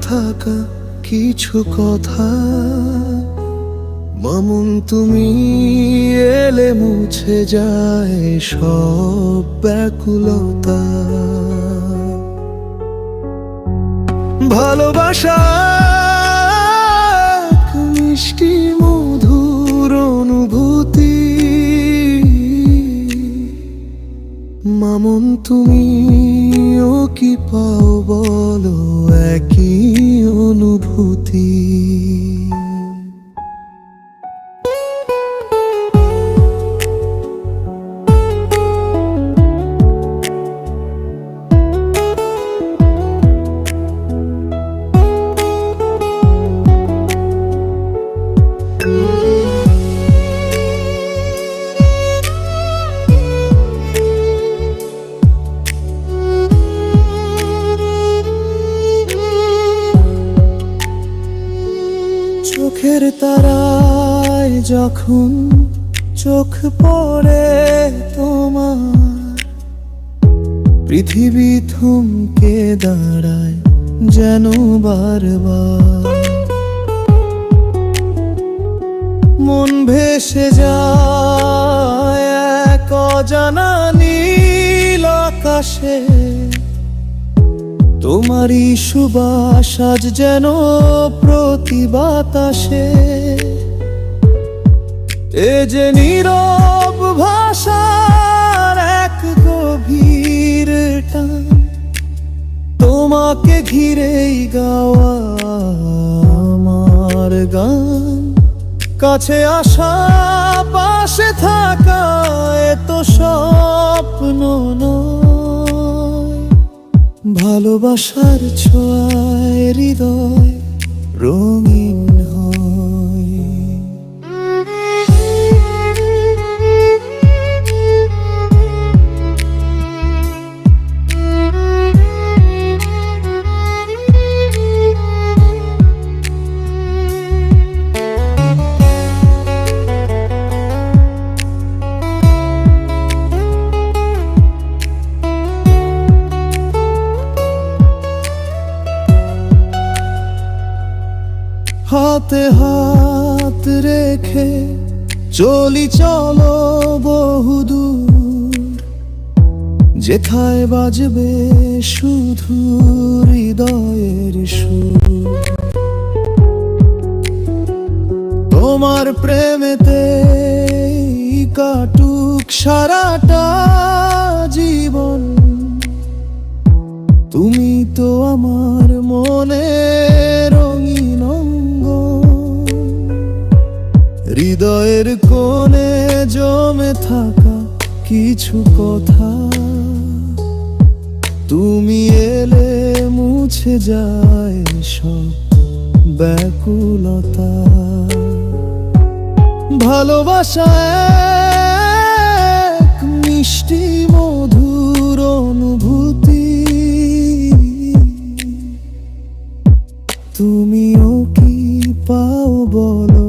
থাকা কিছু কথা। মামুন তুমি এলে মুছে যায় সব ব্যাকুলতা। ভালোবাসা এক মিষ্টি মধুর অনুভূতি। মামুন তুমিও কি পাও বলো একই অনুভূতি। চোখের তারায় যখন চোখ পড়ে তোমার, পৃথিবী থমকে দাঁড়ায় যেন বারবার। মন ভেসে যায় এক অজানা নীল আকাশে। তোমারই সুবাস আজ যেন প্রতি বাতাসে। এ যে নীরব ভাষার এক গভীর টান, তোমাকে ঘিরেই গাওয়া আমার গান। কাছে আসা পাশে থাকা এত স্বপ্ন নয়। ভালোবাসার ছোঁয়ায় হৃদয় রঙিন হয়। হাতে হাত রেখে চলি চলো বহুদূর, যেথায় বাজবে শুধু হৃদয়ের সুর। তোমার প্রেমেতে কাটুক সারাটা জীবন। তুমি তো আমার মনে রঙিন অঙ্গ। হৃদয়ের কোণে জমে থাকা কিছু কথা, তুমি এলে মুছে যায় সব ব্যাকুলতা। ভালোবাসা এক মিষ্টি মধুর অনুভূতি। তুমিও কি পাও বলো